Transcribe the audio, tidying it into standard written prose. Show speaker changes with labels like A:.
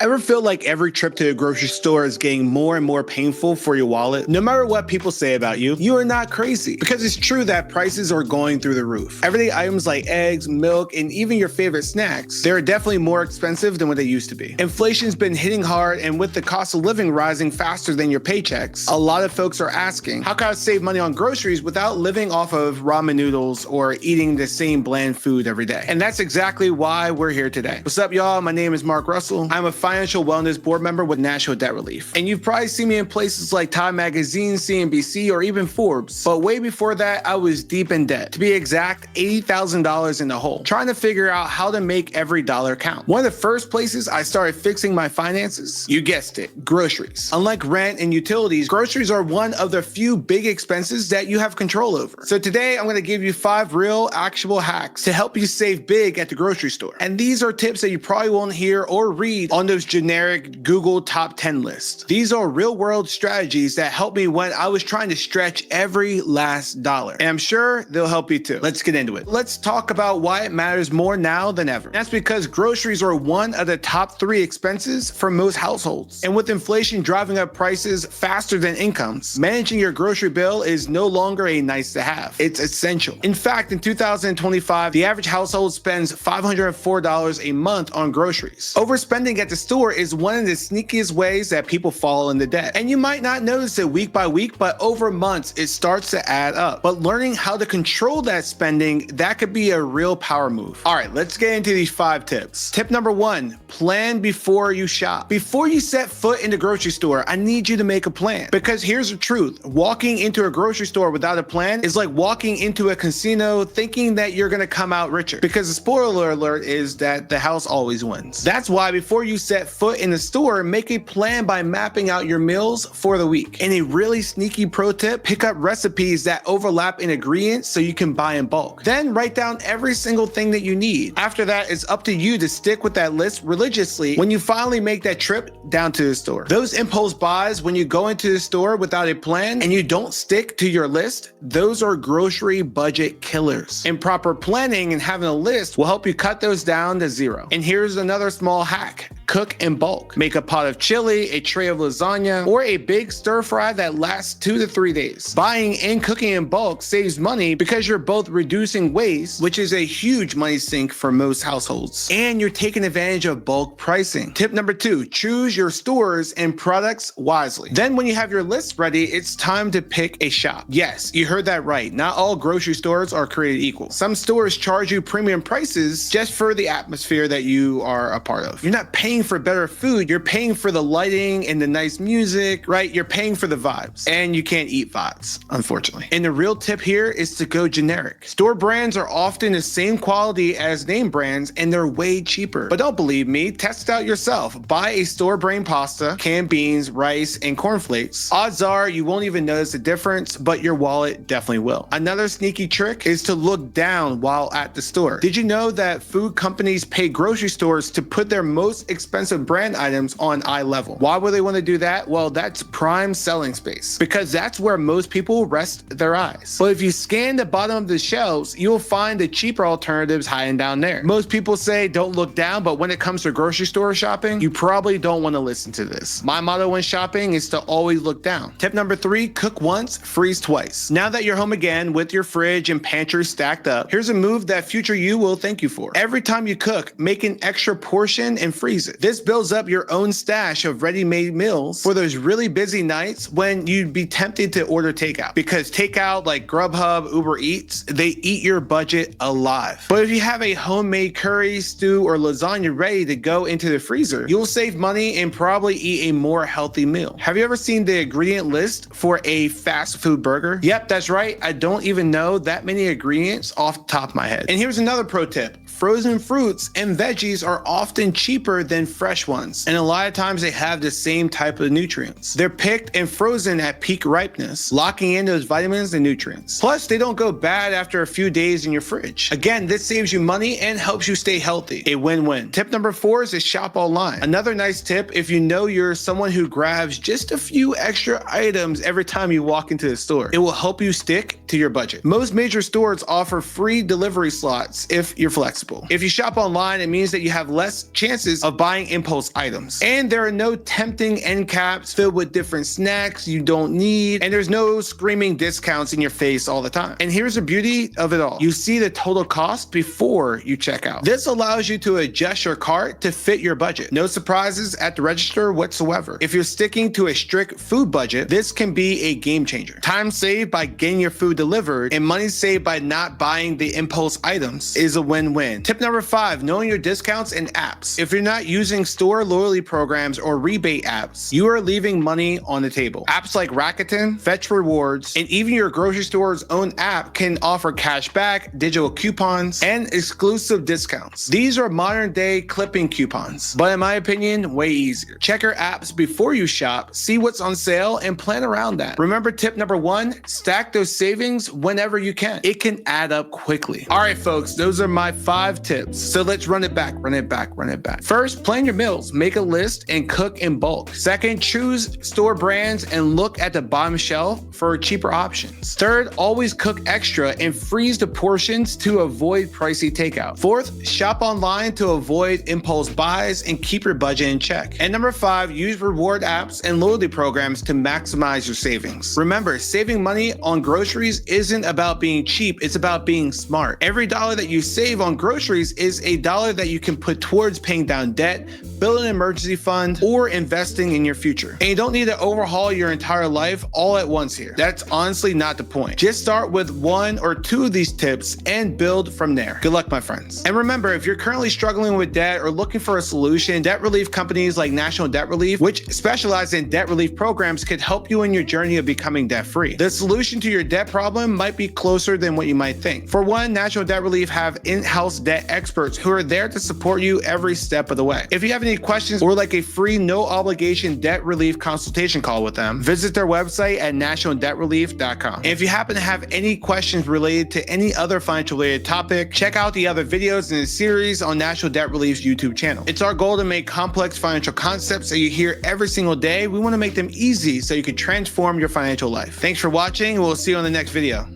A: Ever feel like every trip to a grocery store is getting more and more painful for your wallet? No matter what people say about you, you are not crazy. Because it's true that prices are going through the roof. Everyday items like eggs, milk, and even your favorite snacks, they're definitely more expensive than what they used to be. Inflation's been hitting hard, and with the cost of living rising faster than your paychecks, a lot of folks are asking, how can I save money on groceries without living off of ramen noodles or eating the same bland food every day? And that's exactly why we're here today. What's up, y'all? My name is Marc Russell. I'm a financial wellness board member with National Debt Relief. And you've probably seen me in places like Time Magazine, CNBC, or even Forbes. But way before that, I was deep in debt. To be exact, $80,000 in the hole, trying to figure out how to make every dollar count. One of the first places I started fixing my finances, you guessed it, groceries. Unlike rent and utilities, groceries are one of the few big expenses that you have control over. So today, I'm going to give you 5 real, actionable hacks to help you save big at the grocery store. And these are tips that you probably won't hear or read on those generic Google top 10 lists. These are real world strategies that helped me when I was trying to stretch every last dollar. And I'm sure they'll help you too. Let's get into it. Let's talk about why it matters more now than ever. That's because groceries are one of the top 3 expenses for most households. And with inflation driving up prices faster than incomes, managing your grocery bill is no longer a nice to have. It's essential. In fact, in 2025, the average household spends $504 a month on groceries. Overspending at the store is one of the sneakiest ways that people fall into debt. And you might not notice it week by week, but over months, it starts to add up. But learning how to control that spending, that could be a real power move. All right, let's get into these 5 tips. Tip number 1, plan before you shop. Before you set foot in the grocery store, I need you to make a plan. Because here's the truth, walking into a grocery store without a plan is like walking into a casino thinking that you're gonna come out richer. Because the spoiler alert is that the house always wins. That's why before you set foot in the store, make a plan by mapping out your meals for the week. And a really sneaky pro tip, pick up recipes that overlap in ingredients so you can buy in bulk. Then write down every single thing that you need. After that, it's up to you to stick with that list religiously when you finally make that trip down to the store. Those impulse buys when you go into the store without a plan and you don't stick to your list, those are grocery budget killers. And proper planning and having a list will help you cut those down to 0. And here's another small hack. Cook in bulk. Make a pot of chili, a tray of lasagna, or a big stir fry that lasts 2 to 3 days. Buying and cooking in bulk saves money because you're both reducing waste, which is a huge money sink for most households, and you're taking advantage of bulk pricing. Tip number 2, choose your stores and products wisely. Then when you have your list ready, it's time to pick a shop. Yes, you heard that right. Not all grocery stores are created equal. Some stores charge you premium prices just for the atmosphere that you are a part of. You're not paying for better food, you're paying for the lighting and the nice music, right? You're paying for the vibes, and you can't eat vibes, unfortunately. And the real tip here is to go generic. Store brands are often the same quality as name brands, and they're way cheaper. But don't believe me, test it out yourself. Buy a store brand pasta, canned beans, rice, and cornflakes. Odds are you won't even notice the difference, but your wallet definitely will. Another sneaky trick is to look down while at the store. Did you know that food companies pay grocery stores to put their most expensive brand items on eye level? Why would they want to do that? Well, that's prime selling space, because that's where most people rest their eyes. But if you scan the bottom of the shelves, you'll find the cheaper alternatives hiding down there. Most people say don't look down, but when it comes to grocery store shopping, you probably don't want to listen to this. My motto when shopping is to always look down. Tip number 3, cook once, freeze twice. Now that you're home again with your fridge and pantry stacked up, here's a move that future you will thank you for. Every time you cook, make an extra portion and freeze it. This builds up your own stash of ready-made meals for those really busy nights when you'd be tempted to order takeout. Because takeout like Grubhub, Uber Eats, they eat your budget alive. But if you have a homemade curry, stew, or lasagna ready to go into the freezer, you'll save money and probably eat a more healthy meal. Have you ever seen the ingredient list for a fast food burger? Yep, that's right. I don't even know that many ingredients off the top of my head. And here's another pro tip. Frozen fruits and veggies are often cheaper than fresh ones, and a lot of times they have the same type of nutrients. They're picked and frozen at peak ripeness, locking in those vitamins and nutrients. Plus, they don't go bad after a few days in your fridge. Again, this saves you money and helps you stay healthy. A win-win. Tip number 4 is to shop online. Another nice tip if you know you're someone who grabs just a few extra items every time you walk into the store. It will help you stick to your budget. Most major stores offer free delivery slots if you're flexible. flexible. If you shop online, it means that you have less chances of buying impulse items. And there are no tempting end caps filled with different snacks you don't need, and there's no screaming discounts in your face all the time. And here's the beauty of it all. You see the total cost before you check out. This allows you to adjust your cart to fit your budget. No surprises at the register whatsoever. If you're sticking to a strict food budget, this can be a game changer. Time saved by getting your food delivered and money saved by not buying the impulse items is a win-win. Tip number 5, knowing your discounts and apps. If you're not using store loyalty programs or rebate apps, you are leaving money on the table. Apps like Rakuten, Fetch Rewards, and even your grocery store's own app can offer cash back, digital coupons, and exclusive discounts. These are modern day clipping coupons, but in my opinion, way easier. Check your apps before you shop, see what's on sale, and plan around that. Remember tip number 1, stack those savings whenever you can. It can add up quickly. All right, folks, those are my 5 tips. So let's run it back. First, plan your meals. Make a list and cook in bulk. Second, choose store brands and look at the bottom shelf for cheaper options. Third, always cook extra and freeze the portions to avoid pricey takeout. Fourth, shop online to avoid impulse buys and keep your budget in check. And number 5, use reward apps and loyalty programs to maximize your savings. Remember, saving money on groceries isn't about being cheap, it's about being smart. Every dollar that you save on groceries is a dollar that you can put towards paying down debt, building an emergency fund, or investing in your future. And you don't need to overhaul your entire life all at once here. That's honestly not the point. Just start with 1 or 2 of these tips and build from there. Good luck, my friends. And remember, if you're currently struggling with debt or looking for a solution, debt relief companies like National Debt Relief, which specialize in debt relief programs, could help you in your journey of becoming debt-free. The solution to your debt problem might be closer than what you might think. For one, National Debt Relief have in-house debt experts who are there to support you every step of the way. If you have any questions or like a free, no obligation debt relief consultation call with them, visit their website at nationaldebtrelief.com. And if you happen to have any questions related to any other financial related topic, check out the other videos in the series on National Debt Relief's YouTube channel. It's our goal to make complex financial concepts that you hear every single day. We want to make them easy so you can transform your financial life. Thanks for watching, and we'll see you on the next video.